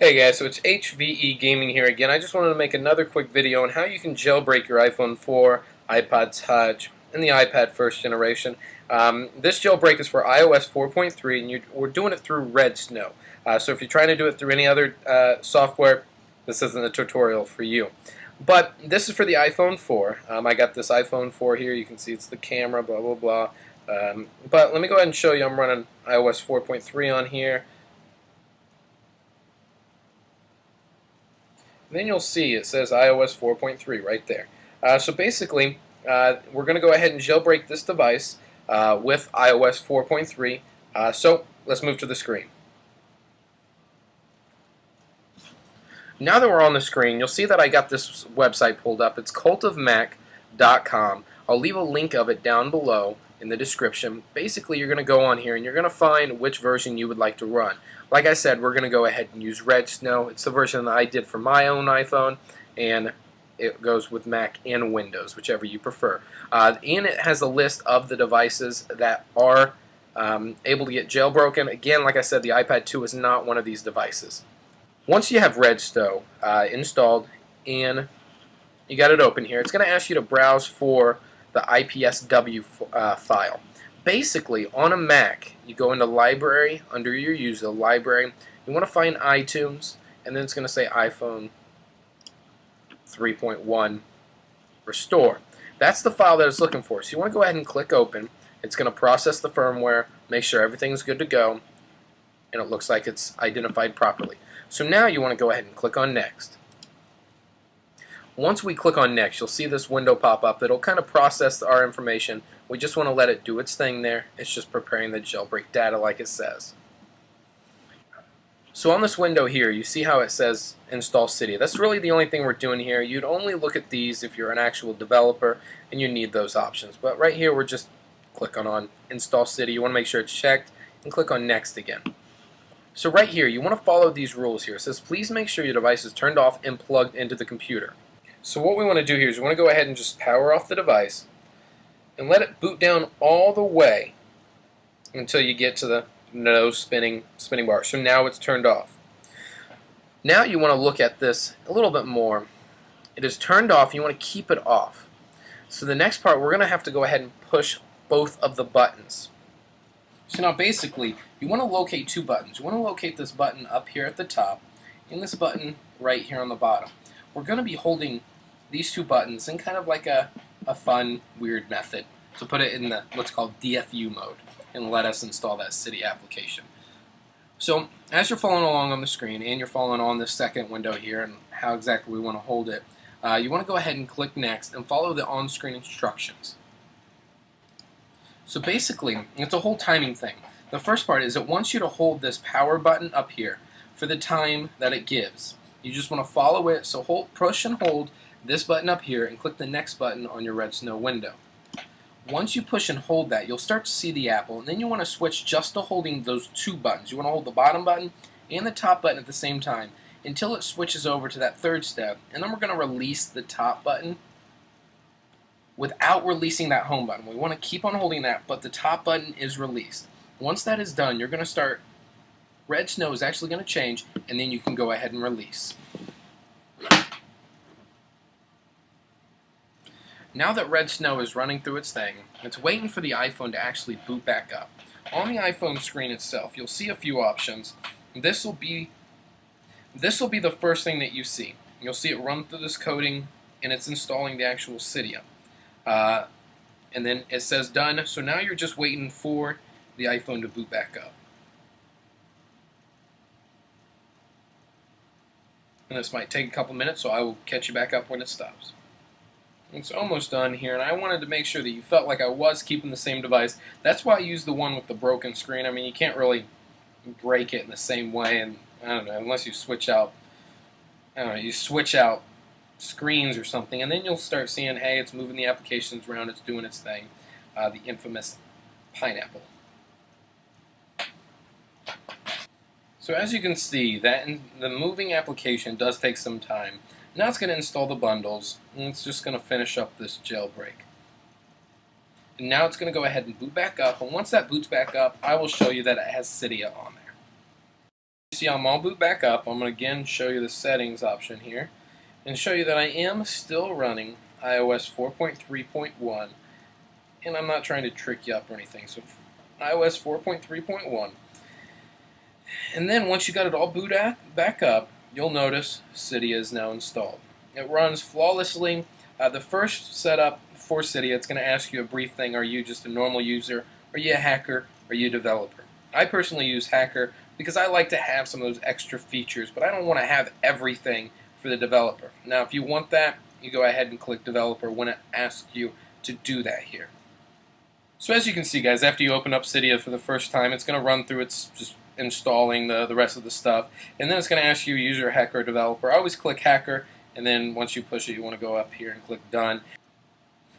Hey guys, so it's HVE Gaming here again. I just wanted to make another quick video on how you can jailbreak your iPhone 4, iPod Touch, and the iPad first generation. This jailbreak is for iOS 4.3, and we're doing it through redsn0w. So if you're trying to do it through any other software, this isn't a tutorial for you. But this is for the iPhone 4. I got this iPhone 4 here. You can see it's the camera, blah, blah, blah. But let me go ahead and show you. I'm running iOS 4.3 on here. Then you'll see it says iOS 4.3 right there. So basically, we're going to go ahead and jailbreak this device with iOS 4.3. So let's move to the screen. Now that we're on the screen, you'll see that I got this website pulled up. It's cultofmac.com. I'll leave a link of it down below in the description. Basically, you're going to go on here and you're going to find which version you would like to run. Like I said, we're going to go ahead and use redsn0w. It's the version that I did for my own iPhone, and it goes with Mac and Windows, whichever you prefer. And it has a list of the devices that are able to get jailbroken. Again, like I said, the iPad 2 is not one of these devices. Once you have redsn0w installed and you got it open here, it's going to ask you to browse for the IPSW file. Basically, on a Mac, you go into Library, under your user library, you want to find iTunes, and then it's going to say iPhone 3.1 Restore. That's the file that it's looking for. So you want to go ahead and click Open. It's going to process the firmware, make sure everything's good to go, and it looks like it's identified properly. So now you want to go ahead and click on Next. Once we click on Next, you'll see this window pop up. It'll kind of process our information. We just want to let it do its thing there. It's just preparing the jailbreak data like it says. So on this window here, you see how it says Install Cydia. That's really the only thing we're doing here. You'd only look at these if you're an actual developer and you need those options. But right here, we're just clicking on Install Cydia. You want to make sure it's checked and click on Next again. So right here, you want to follow these rules here. It says, please make sure your device is turned off and plugged into the computer. So what we want to do here is we want to go ahead and just power off the device and let it boot down all the way until you get to the no spinning bar. So now it's turned off. Now you want to look at this a little bit more. It is turned off. You want to keep it off. So the next part, we're going to have to go ahead and push both of the buttons. So now basically, you want to locate two buttons. You want to locate this button up here at the top and this button right here on the bottom. We're going to be holding these two buttons in kind of like a fun, weird method to put it in the what's called DFU mode and let us install that Cydia application. So as you're following along on the screen and you're following on this second window here and how exactly we want to hold it, you want to go ahead and click Next and follow the on-screen instructions. So basically, it's a whole timing thing. The first part is it wants you to hold this power button up here for the time that it gives. You just want to follow it, so push and hold this button up here and click the next button on your redsn0w window. Once you push and hold that, you'll start to see the apple, and then you want to switch just to holding those two buttons. You want to hold the bottom button and the top button at the same time until it switches over to that third step, and then we're going to release the top button without releasing that home button. We want to keep on holding that, but the top button is released. Once that is done, you're going to start, redsn0w is actually going to change, and then you can go ahead and release. Now that redsn0w is running through its thing, it's waiting for the iPhone to actually boot back up. On the iPhone screen itself, you'll see a few options. This will be the first thing that you see. You'll see it run through this coding, and it's installing the actual Cydia. And then it says done, so now you're just waiting for the iPhone to boot back up. And this might take a couple minutes, so I will catch you back up when it stops. It's almost done here, and I wanted to make sure that you felt like I was keeping the same device. That's why I used the one with the broken screen. I mean, you can't really break it in the same way, and I don't know, unless you switch out, screens or something, and then you'll start seeing, hey, it's moving the applications around, it's doing its thing, the infamous pineapple. So as you can see, the moving application does take some time. Now it's going to install the bundles, and it's just going to finish up this jailbreak. And now it's going to go ahead and boot back up, and once that boots back up, I will show you that it has Cydia on there. See, I'm all boot back up. I'm going to again show you the settings option here and show you that I am still running iOS 4.3.1, and I'm not trying to trick you up or anything. So iOS 4.3.1, and then once you got it all back up, you'll notice Cydia is now installed. It runs flawlessly. The first setup for Cydia, it's going to ask you a brief thing. Are you just a normal user? Are you a hacker? Are you a developer? I personally use hacker because I like to have some of those extra features, but I don't want to have everything for the developer. Now, if you want that, you go ahead and click developer when it asks you to do that here. So as you can see, guys, after you open up Cydia for the first time, it's going to run through its just installing the rest of the stuff, and then it's going to ask you user, hacker, or developer. I always click hacker, and then once you push it, you want to go up here and click done.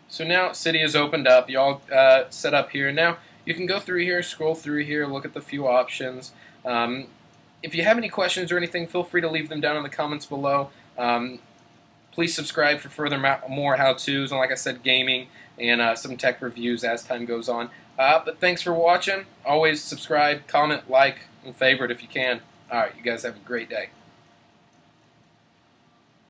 So now Cydia is opened up. You all set up here. Now you can go through here, scroll through here, look at the few options. If you have any questions or anything, feel free to leave them down in the comments below. Please subscribe for further more how-tos, and like I said, gaming and some tech reviews as time goes on. But thanks for watching. Always subscribe, comment, like, and favorite if you can. Alright, you guys have a great day.